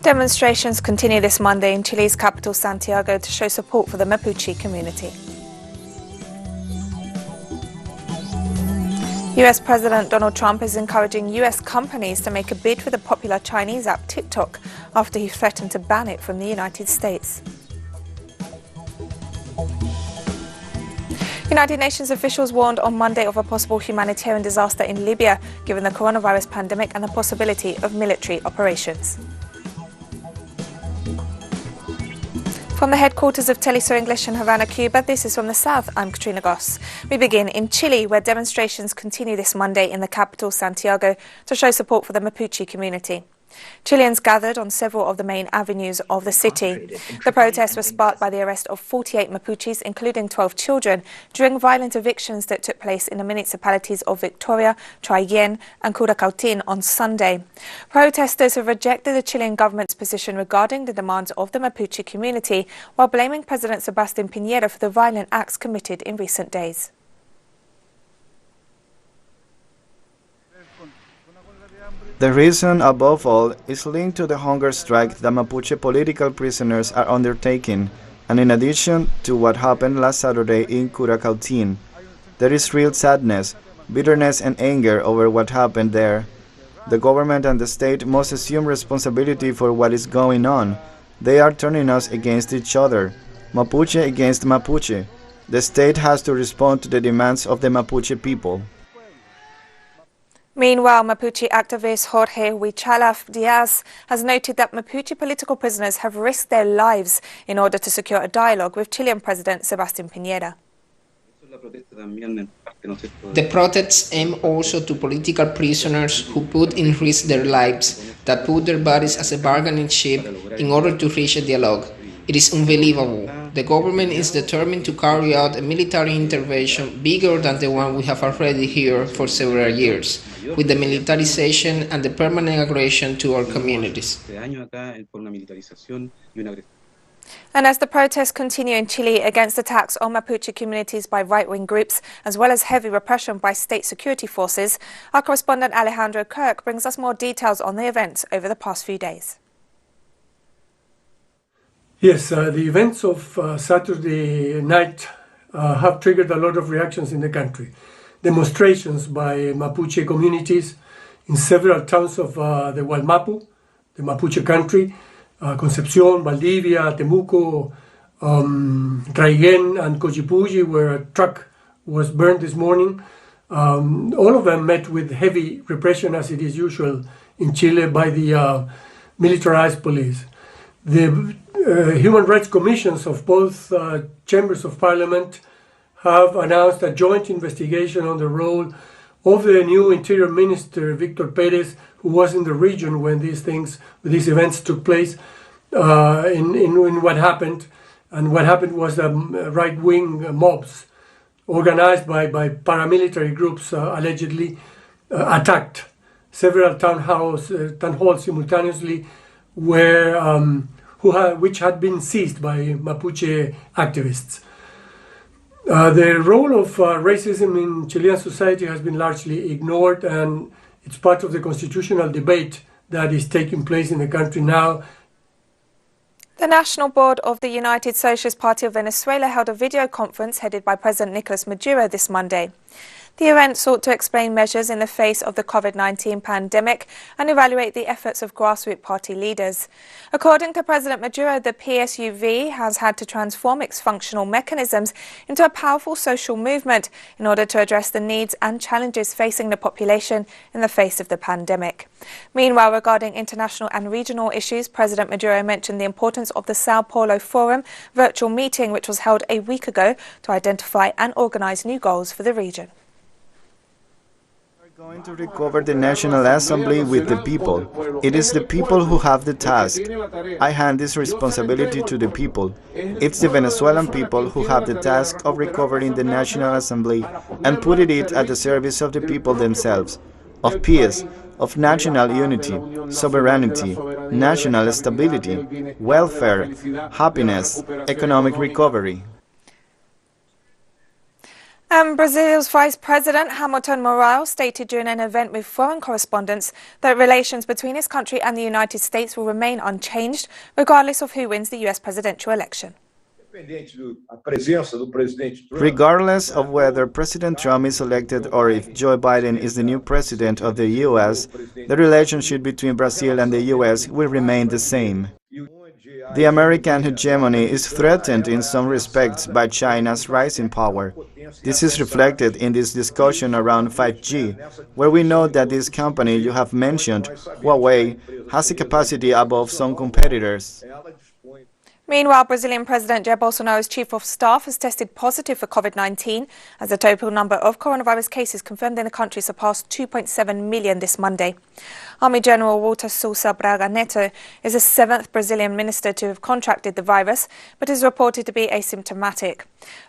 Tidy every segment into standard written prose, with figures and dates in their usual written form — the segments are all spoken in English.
Demonstrations continue this Monday in Chile's capital, Santiago, to show support for the Mapuche community. US President Donald Trump is encouraging US companies to make a bid for the popular Chinese app TikTok after he threatened to ban it from the United States. United Nations officials warned on Monday of a possible humanitarian disaster in Libya, given the coronavirus pandemic and the possibility of military operations. From the headquarters of Telesur English in Havana, Cuba, this is From the South. I'm Katrina Goss. We begin in Chile, where demonstrations continue this Monday in the capital, Santiago, to show support for the Mapuche community. Chileans gathered on several of the main avenues of the city. The protests were sparked by the arrest of 48 Mapuches, including 12 children, during violent evictions that took place in the municipalities of Victoria, Traiguén and Curacautín on Sunday. Protesters have rejected the Chilean government's position regarding the demands of the Mapuche community, while blaming President Sebastián Piñera for the violent acts committed in recent days. The reason, above all, is linked to the hunger strike that Mapuche political prisoners are undertaking, and in addition to what happened last Saturday in Curacautín. There is real sadness, bitterness and anger over what happened there. The government and the state must assume responsibility for what is going on. They are turning us against each other, Mapuche against Mapuche. The state has to respond to the demands of the Mapuche people. Meanwhile, Mapuche activist Jorge Huichalaf Diaz has noted that Mapuche political prisoners have risked their lives in order to secure a dialogue with Chilean President Sebastián Piñera. The protests aim also to political prisoners who put in risk their lives, that put their bodies as a bargaining chip in order to reach a dialogue. It is unbelievable. The government is determined to carry out a military intervention bigger than the one we have already here for several years, with the militarization and the permanent aggression to our communities. And as the protests continue in Chile against attacks on Mapuche communities by right-wing groups, as well as heavy repression by state security forces, our correspondent Alejandro Kirk brings us more details on the events over the past few days. Yes, the events of Saturday night have triggered a lot of reactions in the country. Demonstrations by Mapuche communities in several towns of the Wallmapu, the Mapuche country, Concepción, Valdivia, Temuco, Traiguén and Cochipuyi, where a truck was burned this morning. All of them met with heavy repression, as it is usual in Chile, by the militarized police. The human rights commissions of both chambers of parliament have announced a joint investigation on the role of the new Interior Minister, Victor Pérez, who was in the region when these events took place, in what happened. And what happened was right-wing mobs organized by paramilitary groups allegedly attacked several town halls simultaneously, which had been seized by Mapuche activists. The role of racism in Chilean society has been largely ignored, and it's part of the constitutional debate that is taking place in the country now. The National Board of the United Socialist Party of Venezuela held a video conference headed by President Nicolas Maduro this Monday. The event sought to explain measures in the face of the COVID-19 pandemic and evaluate the efforts of grassroots party leaders. According to President Maduro, the PSUV has had to transform its functional mechanisms into a powerful social movement in order to address the needs and challenges facing the population in the face of the pandemic. Meanwhile, regarding international and regional issues, President Maduro mentioned the importance of the Sao Paulo Forum virtual meeting, which was held a week ago to identify and organize new goals for the region. We are going to recover the National Assembly with the people. It is the people who have the task. I hand this responsibility to the people. It's the Venezuelan people who have the task of recovering the National Assembly and putting it at the service of the people themselves, of peace, of national unity, sovereignty, national stability, welfare, happiness, economic recovery. Brazil's Vice President Hamilton Mourão stated during an event with foreign correspondents that relations between his country and the United States will remain unchanged, regardless of who wins the US presidential election. Regardless of whether President Trump is elected or if Joe Biden is the new president of the US, the relationship between Brazil and the US will remain the same. The American hegemony is threatened in some respects by China's rising power. This is reflected in this discussion around 5G, where we know that this company you have mentioned, Huawei, has a capacity above some competitors. Meanwhile, Brazilian President Jair Bolsonaro's chief of staff has tested positive for COVID-19 as the total number of coronavirus cases confirmed in the country surpassed 2.7 million this Monday. Army General Walter Sousa Braga Neto is the 7th Brazilian minister to have contracted the virus, but is reported to be asymptomatic.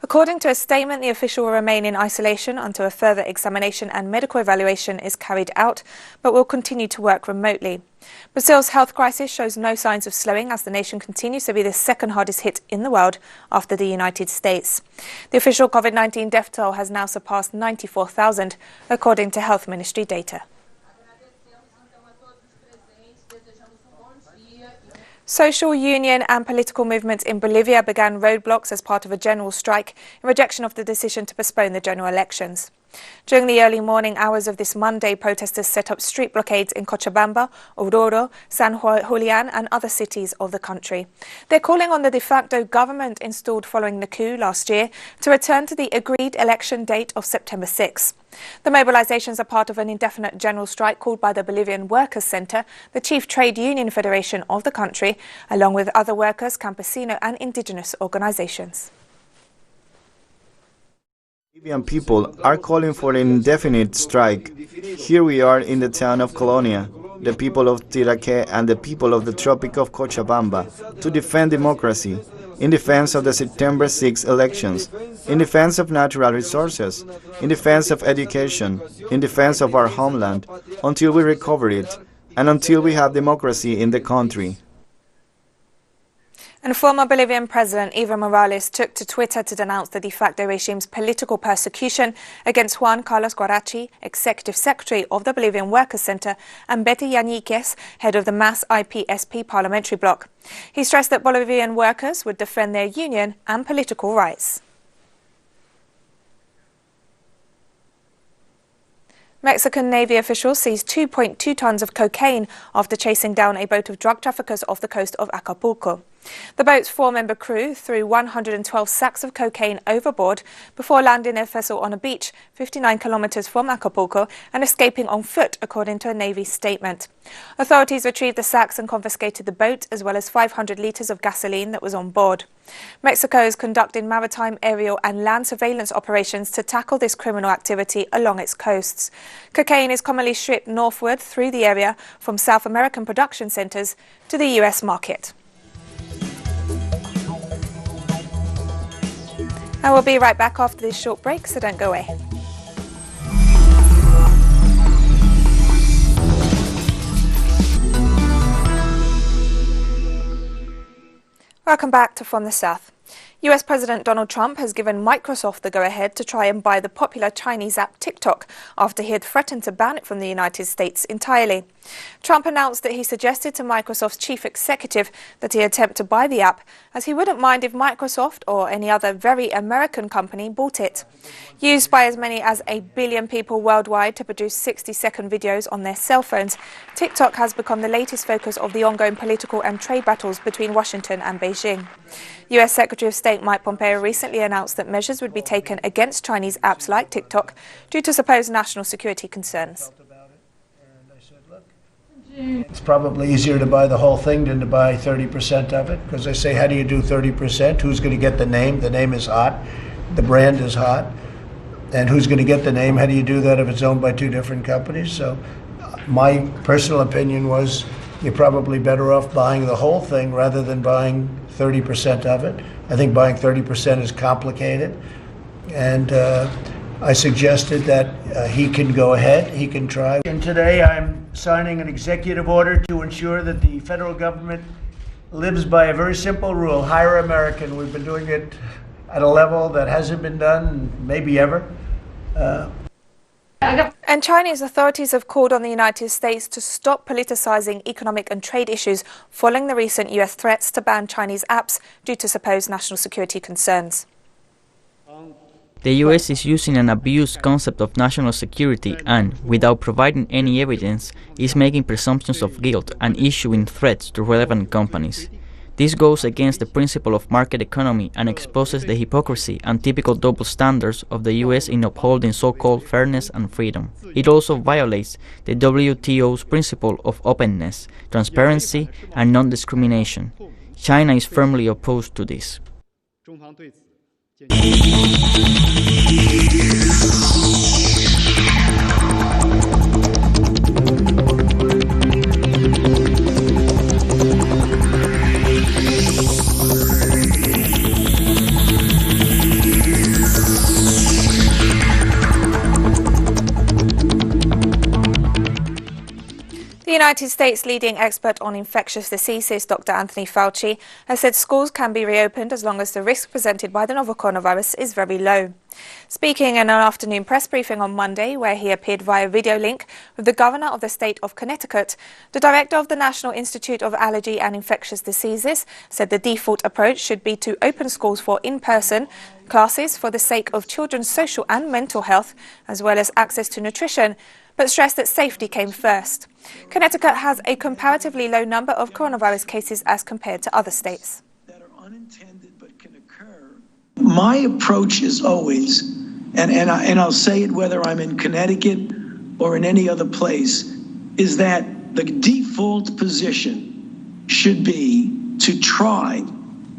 According to a statement, the official will remain in isolation until a further examination and medical evaluation is carried out, but will continue to work remotely. Brazil's health crisis shows no signs of slowing as the nation continues to be the second hardest hit in the world after the United States. The official COVID-19 death toll has now surpassed 94,000, according to Health Ministry data. Social union and political movements in Bolivia began roadblocks as part of a general strike in rejection of the decision to postpone the general elections. During the early morning hours of this Monday, protesters set up street blockades in Cochabamba, Oruro, San Julian and other cities of the country. They're calling on the de facto government installed following the coup last year to return to the agreed election date of September 6. The mobilizations are part of an indefinite general strike called by the Bolivian Workers' Center, the chief trade union federation of the country, along with other workers, campesino and indigenous organizations. Bolivian people are calling for an indefinite strike. Here we are in the town of Colonia, the people of Tiraque and the people of the Tropic of Cochabamba, to defend democracy, in defense of the September 6 elections, in defense of natural resources, in defense of education, in defense of our homeland, until we recover it, and until we have democracy in the country. And former Bolivian President Evo Morales took to Twitter to denounce the de facto regime's political persecution against Juan Carlos Guarachi, Executive Secretary of the Bolivian Workers' Center, and Betty Yaniquez, head of the MAS IPSP parliamentary bloc. He stressed that Bolivian workers would defend their union and political rights. Mexican Navy officials seized 2.2 tons of cocaine after chasing down a boat of drug traffickers off the coast of Acapulco. The boat's 4-member crew threw 112 sacks of cocaine overboard before landing their vessel on a beach 59 kilometers from Acapulco and escaping on foot, according to a Navy statement. Authorities retrieved the sacks and confiscated the boat, as well as 500 litres of gasoline that was on board. Mexico is conducting maritime, aerial and land surveillance operations to tackle this criminal activity along its coasts. Cocaine is commonly shipped northward through the area from South American production centres to the US market. And we'll be right back after this short break, so don't go away. Welcome back to From the South. US President Donald Trump has given Microsoft the go-ahead to try and buy the popular Chinese app TikTok after he had threatened to ban it from the United States entirely. Trump announced that he suggested to Microsoft's chief executive that he attempt to buy the app, as he wouldn't mind if Microsoft or any other very American company bought it. Used by as many as 1 billion people worldwide to produce 60-second videos on their cell phones, TikTok has become the latest focus of the ongoing political and trade battles between Washington and Beijing. US Secretary of State Mike Pompeo recently announced that measures would be taken against Chinese apps like TikTok due to supposed national security concerns. It's probably easier to buy the whole thing than to buy 30% of it, because they say, how do you do 30%? Who's going to get the name? The name is hot. The brand is hot. And who's going to get the name? How do you do that if it's owned by 2 different companies? So my personal opinion was you're probably better off buying the whole thing rather than buying 30% of it. I think buying 30% is complicated. And I suggested that he can go ahead, he can try. And today I'm signing an executive order to ensure that the federal government lives by a very simple rule: hire American. We've been doing it at a level that hasn't been done maybe ever. And Chinese authorities have called on the United States to stop politicizing economic and trade issues following the recent US threats to ban Chinese apps due to supposed national security concerns. The US is using an abused concept of national security and, without providing any evidence, is making presumptions of guilt and issuing threats to relevant companies. This goes against the principle of market economy and exposes the hypocrisy and typical double standards of the US in upholding so-called fairness and freedom. It also violates the WTO's principle of openness, transparency, and non-discrimination. China is firmly opposed to this. The United States leading expert on infectious diseases, Dr. Anthony Fauci, has said schools can be reopened as long as the risk presented by the novel coronavirus is very low. Speaking in an afternoon press briefing on Monday, where he appeared via video link with the governor of the state of Connecticut, the director of the National Institute of Allergy and Infectious Diseases said the default approach should be to open schools for in-person classes for the sake of children's social and mental health, as well as access to nutrition, but stressed that safety came first. Connecticut has a comparatively low number of coronavirus cases as compared to other states. That are unintended but can occur. My approach is always, and I'll say it whether I'm in Connecticut or in any other place, is that the default position should be to try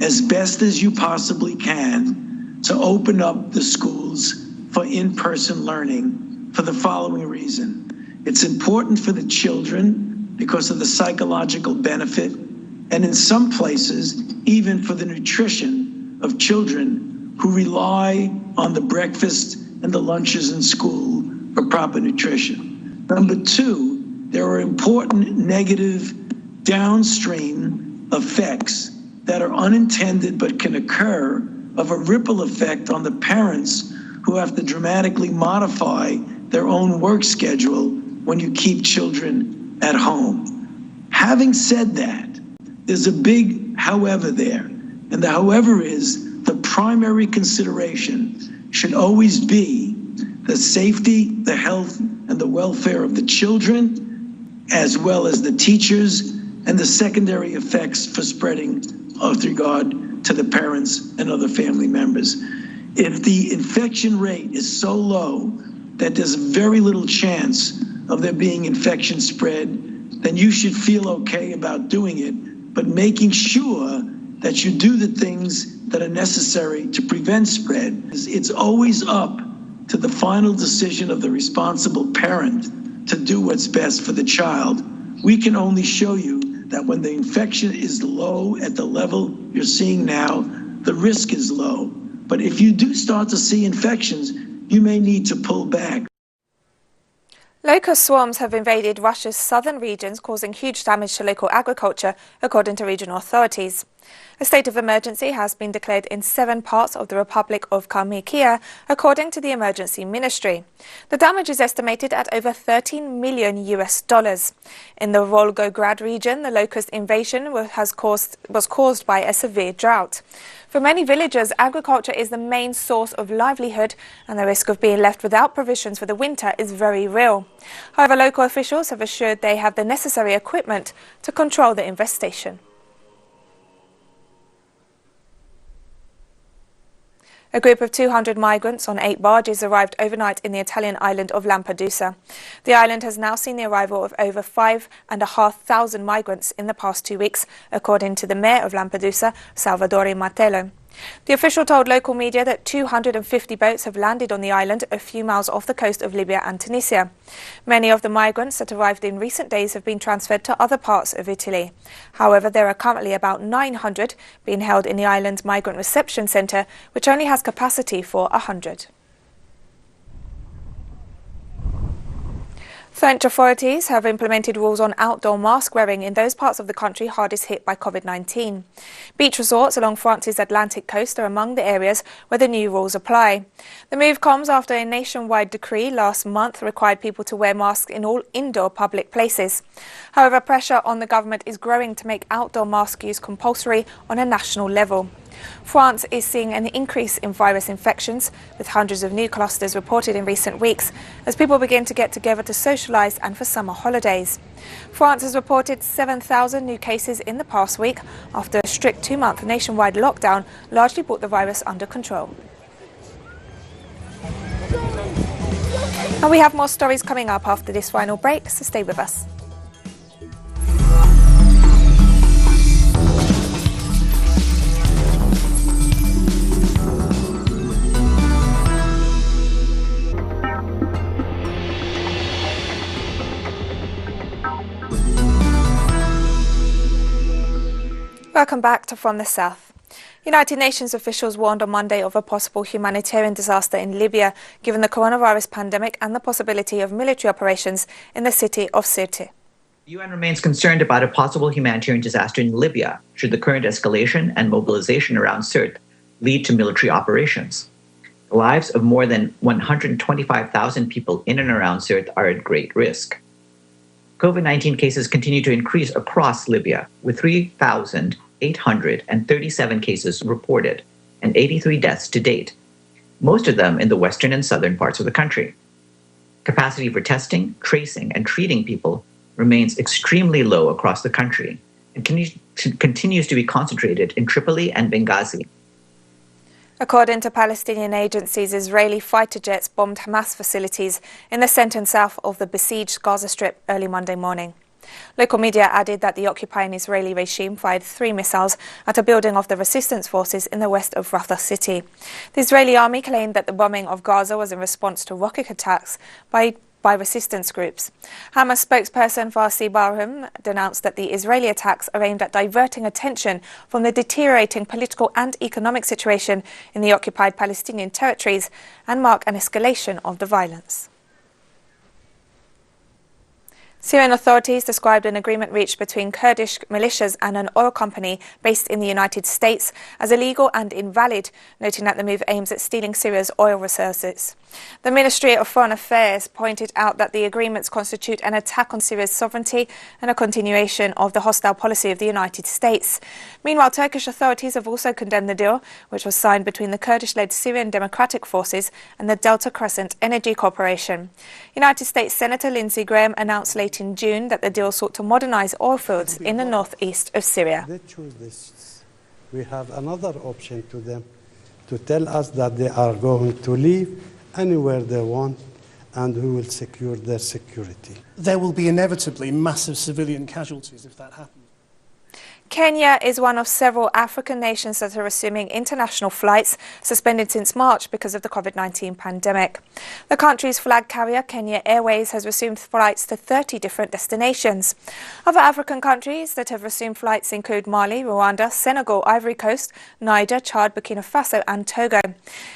as best as you possibly can to open up the schools for in-person learning. For the following reason. It's important for the children because of the psychological benefit, and in some places, even for the nutrition of children who rely on the breakfast and the lunches in school for proper nutrition. Number two, there are important negative downstream effects that are unintended but can occur of a ripple effect on the parents who have to dramatically modify their own work schedule when you keep children at home. Having said that, there's a big however there. And the however is the primary consideration should always be the safety, the health, and the welfare of the children, as well as the teachers, and the secondary effects for spreading with regard to the parents and other family members. If the infection rate is so low that there's very little chance of there being infection spread, then you should feel okay about doing it, but making sure that you do the things that are necessary to prevent spread. It's always up to the final decision of the responsible parent to do what's best for the child. We can only show you that when the infection is low at the level you're seeing now, the risk is low. But if you do start to see infections, you may need to pull back. Locust swarms have invaded Russia's southern regions, causing huge damage to local agriculture, according to regional authorities. A state of emergency has been declared in 7 parts of the Republic of Kalmykia, according to the emergency ministry. The damage is estimated at over $13 million. In the Volgograd region, the locust invasion was caused by a severe drought. For many villagers, agriculture is the main source of livelihood, and the risk of being left without provisions for the winter is very real. However, local officials have assured they have the necessary equipment to control the infestation. A group of 200 migrants on 8 barges arrived overnight in the Italian island of Lampedusa. The island has now seen the arrival of over 5,500 migrants in the past 2 weeks, according to the mayor of Lampedusa, Salvatore Martello. The official told local media that 250 boats have landed on the island a few miles off the coast of Libya and Tunisia. Many of the migrants that arrived in recent days have been transferred to other parts of Italy. However, there are currently about 900 being held in the island's migrant reception centre, which only has capacity for 100. French authorities have implemented rules on outdoor mask wearing in those parts of the country hardest hit by COVID-19. Beach resorts along France's Atlantic coast are among the areas where the new rules apply. The move comes after a nationwide decree last month required people to wear masks in all indoor public places. However, pressure on the government is growing to make outdoor mask use compulsory on a national level. France is seeing an increase in virus infections, with hundreds of new clusters reported in recent weeks, as people begin to get together to socialise and for summer holidays. France has reported 7,000 new cases in the past week after a strict 2-month nationwide lockdown largely brought the virus under control. And we have more stories coming up after this final break, so stay with us. Welcome back to From the South. United Nations officials warned on Monday of a possible humanitarian disaster in Libya, given the coronavirus pandemic and the possibility of military operations in the city of Sirte. The UN remains concerned about a possible humanitarian disaster in Libya should the current escalation and mobilization around Sirte lead to military operations. The lives of more than 125,000 people in and around Sirte are at great risk. COVID-19 cases continue to increase across Libya, with 3,837 cases reported and 83 deaths to date, most of them in the western and southern parts of the country. Capacity for testing, tracing, and treating people remains extremely low across the country and continues to be concentrated in Tripoli and Benghazi. According to Palestinian agencies, Israeli fighter jets bombed Hamas facilities in the centre and south of the besieged Gaza Strip early Monday morning. Local media added that the occupying Israeli regime fired 3 missiles at a building of the resistance forces in the west of Rafah city. The Israeli army claimed that the bombing of Gaza was in response to rocket attacks by resistance groups. Hamas spokesperson Farsi Barham denounced that the Israeli attacks are aimed at diverting attention from the deteriorating political and economic situation in the occupied Palestinian territories and mark an escalation of the violence. Syrian authorities described an agreement reached between Kurdish militias and an oil company based in the United States as illegal and invalid, noting that the move aims at stealing Syria's oil resources. The Ministry of Foreign Affairs pointed out that the agreements constitute an attack on Syria's sovereignty and a continuation of the hostile policy of the United States. Meanwhile, Turkish authorities have also condemned the deal, which was signed between the Kurdish-led Syrian Democratic Forces and the Delta Crescent Energy Corporation. United States Senator Lindsey Graham announced late in June that the deal sought to modernize oil fields in the northeast of Syria. They choose this. We have another option to them to tell us that they are going to leave anywhere they want and we will secure their security. There will be inevitably massive civilian casualties if that happens. Kenya is one of several African nations that are resuming international flights suspended since March because of the COVID-19 pandemic. The country's flag carrier, Kenya Airways, has resumed flights to 30 different destinations. Other African countries that have resumed flights include Mali, Rwanda, Senegal, Ivory Coast, Niger, Chad, Burkina Faso and Togo.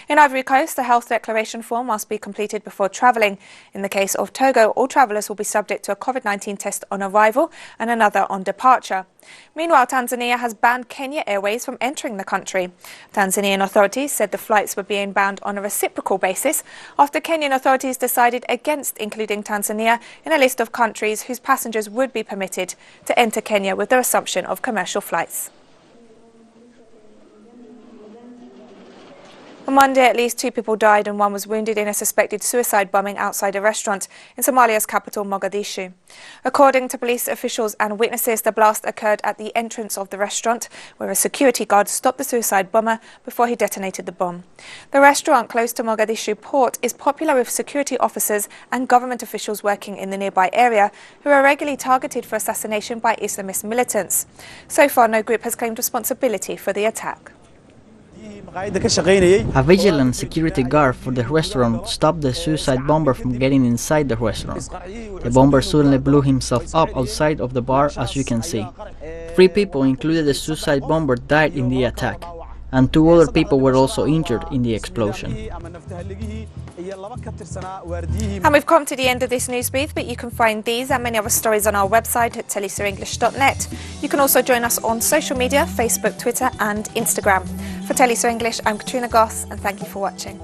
In Ivory Coast, the health declaration form must be completed before travelling. In the case of Togo, all travellers will be subject to a COVID-19 test on arrival and another on departure. Meanwhile, Tanzania has banned Kenya Airways from entering the country. Tanzanian authorities said the flights were being banned on a reciprocal basis after Kenyan authorities decided against including Tanzania in a list of countries whose passengers would be permitted to enter Kenya with the resumption of commercial flights. On Monday, at least 2 people died and 1 was wounded in a suspected suicide bombing outside a restaurant in Somalia's capital, Mogadishu. According to police officials and witnesses, the blast occurred at the entrance of the restaurant, where a security guard stopped the suicide bomber before he detonated the bomb. The restaurant, close to Mogadishu port, is popular with security officers and government officials working in the nearby area who are regularly targeted for assassination by Islamist militants. So far, no group has claimed responsibility for the attack. A vigilant security guard for the restaurant stopped the suicide bomber from getting inside the restaurant. The bomber suddenly blew himself up outside of the bar, as you can see. 3 people, including the suicide bomber, died in the attack. and 2 other people were also injured in the explosion. And we've come to the end of this news brief, but you can find these and many other stories on our website at telesurenglish.net. You can also join us on social media, Facebook, Twitter and Instagram. For Telesu English, I'm Katrina Goss, and thank you for watching.